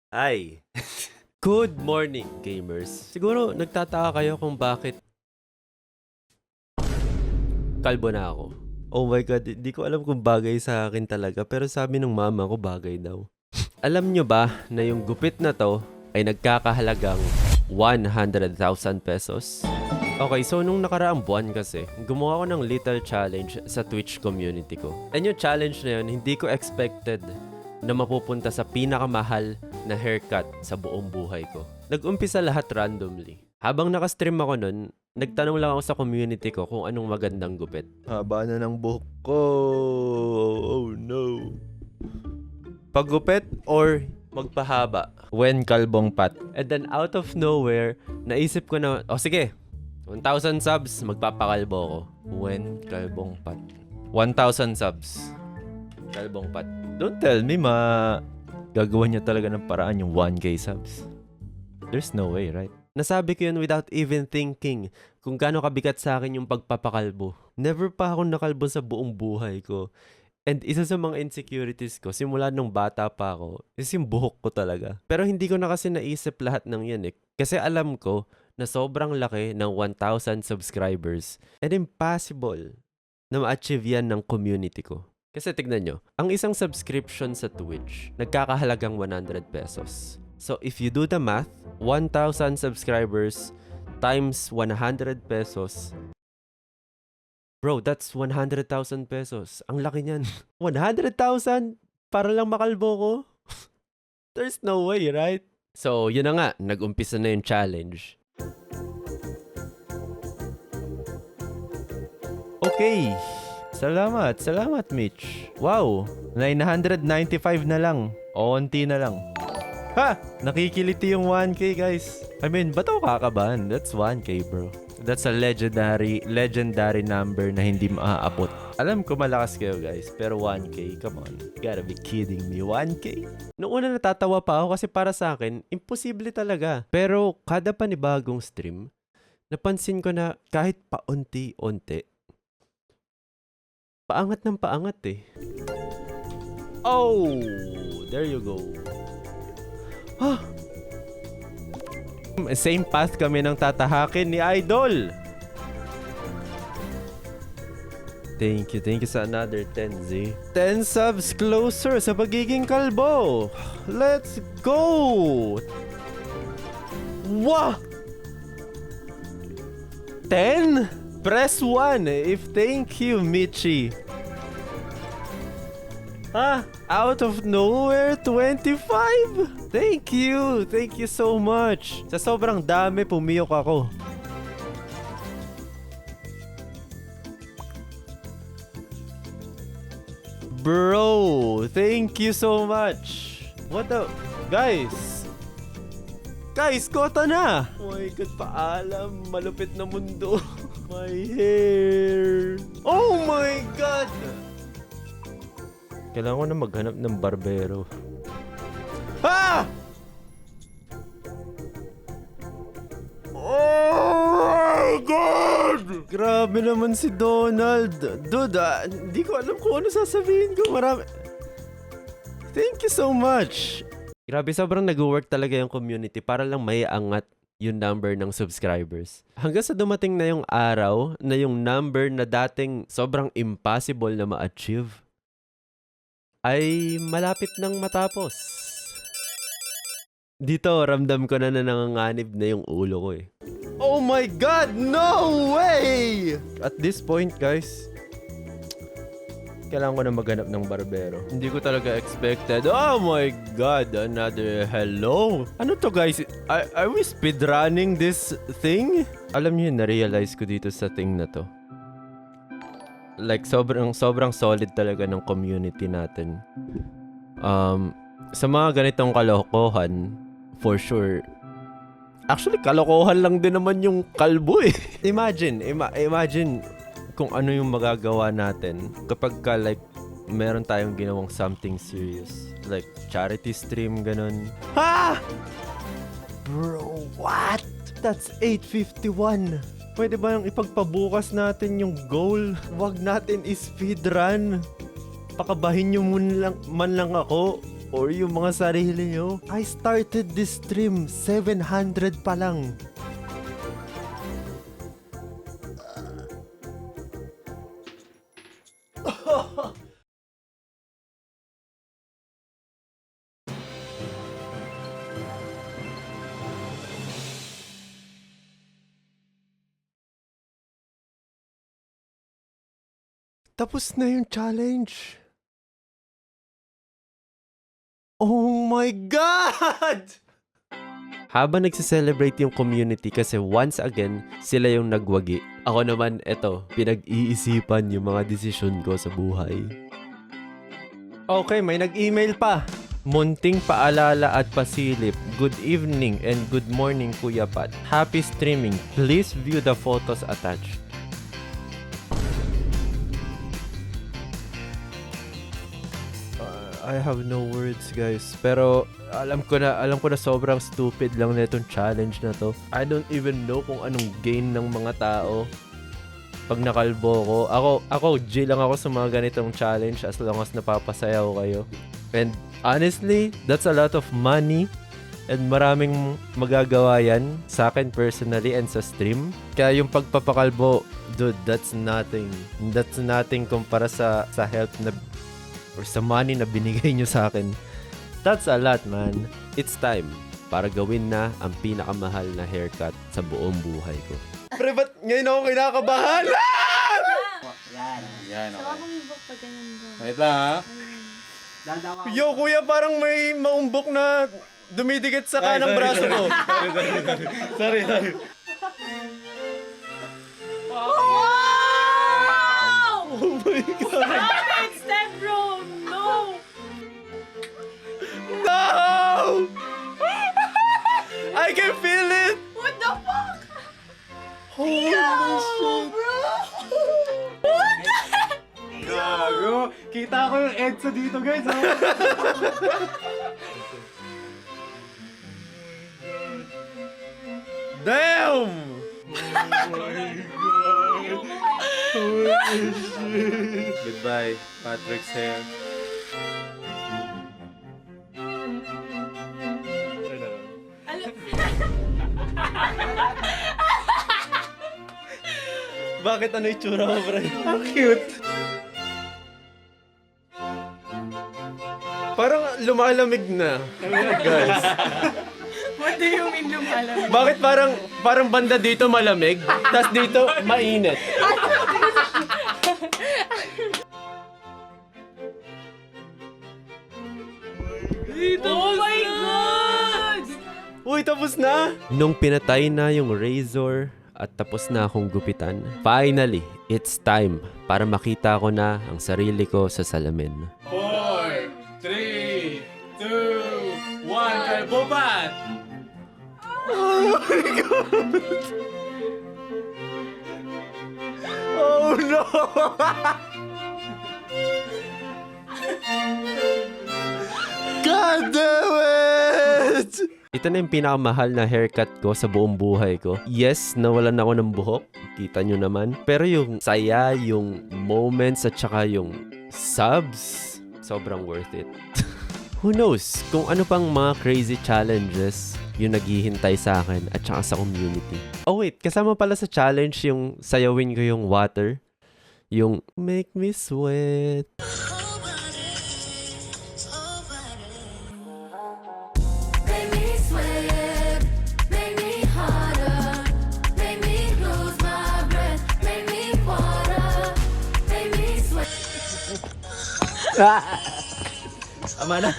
Ay, good morning, gamers. Siguro nagtataka kayo kung bakit kalbo na ako. Oh my god, di ko alam kung bagay sa akin talaga, pero sabi ng mama ko bagay daw. Alam nyo ba na yung gupit na to ay nagkakahalagang 100,000 pesos? Okay, so nung nakaraang buwan kasi, gumawa ko ng little challenge sa Twitch community ko. And yung challenge na yun, hindi ko expected na mapupunta sa pinakamahal na haircut sa buong buhay ko. Nag-umpisa lahat randomly. Habang nakastream ako nun, nagtanong lang ako sa community ko kung anong magandang gupit. Haba na ng buhok ko. Oh no. Paggupit or magpahaba? When kalbong pat. And then out of nowhere, naisip ko na, sige, 1,000 subs, magpapakalbo ko. When kalbong pat. 1,000 subs. Kalbong pat. Don't tell me gagawa niya talaga ng paraan yung 1K subs. There's no way, right? Nasabi ko yun without even thinking kung gaano kabigat sa akin yung pagpapakalbo. Never pa ako nakalbo sa buong buhay ko. And isa sa mga insecurities ko, simula nung bata pa ako, is yung buhok ko talaga. Pero hindi ko na kasi naisip lahat ng yan eh. Kasi alam ko na sobrang laki ng 1,000 subscribers and impossible na ma-achieve yan ng community ko. Kasi tignan nyo, ang isang subscription sa Twitch, nagkakahalagang 100 pesos. So if you do the math, 1,000 subscribers times 100 pesos, bro, that's 100,000 pesos. Ang laki niyan. 100,000 para lang makalbo ko? There's no way, right? So yun na nga, nag-umpisa na yung challenge. Okay. Salamat Mitch. Wow, 995 na lang. Onti na lang. Ha! Nakikiliti yung 1K guys. I mean, ba't ako kakabahan? That's 1K bro. That's a legendary number na hindi maaabot. Alam ko malakas kayo guys, pero 1K, come on. You gotta be kidding me, 1K? Noong una natatawa pa ako kasi para sa akin, imposible talaga. Pero kada panibagong stream, napansin ko na kahit paunti-unti, paangat ng paangat eh. Oh! There you go. Huh? Same path kami ng tatahakin ni Idol. Thank you sa another 10, Z. 10 subs closer sa pagiging kalbo. Let's go! Wow! 10? Press 1 if thank you, Michi. Out of nowhere, 25? Thank you so much. Sa sobrang dami, pumiyok ako. Bro, thank you so much. What the... Guys, kota na! Oh my god, paalam. Malupit na mundo. My hair. Oh my god! Kailangan ko na maghanap ng barbero. Ah! Oh my god! Grabe naman si Donald. Dude, hindi ko alam kung ano sasabihin ko. Thank you so much. Grabe, sobrang nag-work talaga yung community para lang maiangat yung number ng subscribers. Hanggang sa dumating na yung araw na yung number na dating sobrang impossible na ma-achieve ay malapit nang matapos. Dito, ramdam ko na nanganganib na yung ulo ko eh. Oh my god! No way! At this point, guys, kailangan ko na maghanap ng barbero. Hindi ko talaga expected. Oh my god, another hello. Ano to guys? Are we speedrunning this thing? Alam niyo, na-realize ko dito sa thing na to. Like, sobrang solid talaga ng community natin. Sa mga ganitong kalokohan, for sure. Actually, kalokohan lang din naman yung kalbo eh. Imagine kung ano yung magagawa natin kapag like meron tayong ginawang something serious, like charity stream, ganun. Ha! Bro, what? That's 851. Pwede ba yung ipagpabukas natin yung goal? Wag natin i-speedrun. Pakabahin nyo man lang ako. or yung mga sarili nyo. I started this stream 700 pa lang. Tapos na yung challenge. Oh my God! Habang nagsiselebrate yung community kasi once again, sila yung nagwagi. Ako naman, eto, pinag-iisipan yung mga desisyon ko sa buhay. Okay, may nag-email pa. Munting paalala at pasilip. Good evening and good morning, Kuya Pat. Happy streaming. Please view the photos attached. I have no words, guys. Pero alam ko na sobrang stupid lang nitong challenge na to. I don't even know kung anong gain ng mga tao pag nakalbo ko. Ako G lang ako sa mga ganitong challenge as long as napapasayaw kayo. And honestly, that's a lot of money and maraming magagawa yan sa akin personally and sa stream. Kaya yung pagpapakalbo, dude, that's nothing. That's nothing kumpara sa help na or sa money na binigay nyo sa akin. That's a lot, man. It's time para gawin na ang pinakamahal na haircut sa buong buhay ko. Pre, ba't ngayon ako kinakabahan? Yan, Sa wabang ibok pa ganyan ba? Wait lang, ha? Yo, kuya, parang may maumbok na dumidikit sa kanang braso ko. Sorry. Wow! Oh my God. Stop it, step bro! No! No! I can feel it! What the fuck? Holy shit! Bro! What the heck? Gago! Kita ko yung EDSA dito, guys, ha? Damn! Goodbye, Patrick's hair. Bakit ano itsura mo, bro? Ang cute! Parang lumalamig na. Guys. What do you mean lumalamig? Bakit parang banda dito malamig, tas dito mainit? Oh my God! Uy, tapos na! Nung pinatay na yung razor at tapos na akong gupitan, finally, it's time para makita ko na ang sarili ko sa salamin. 4, 3, 2, 1, kay Bobat! Oh no! God damn it! Ito na yung pinakamahal na haircut ko sa buong buhay ko. Yes, nawalan ako ng buhok. Kita nyo naman. Pero yung saya, yung moments, at saka yung subs, sobrang worth it. Who knows kung ano pang mga crazy challenges yung naghihintay sa akin at saka sa community. Oh wait, kasama pala sa challenge yung sayawin ko yung water. Yung make me sweat. Make me sweat, make me harder, make me lose my breath, make me water, make me sweat. Ama na.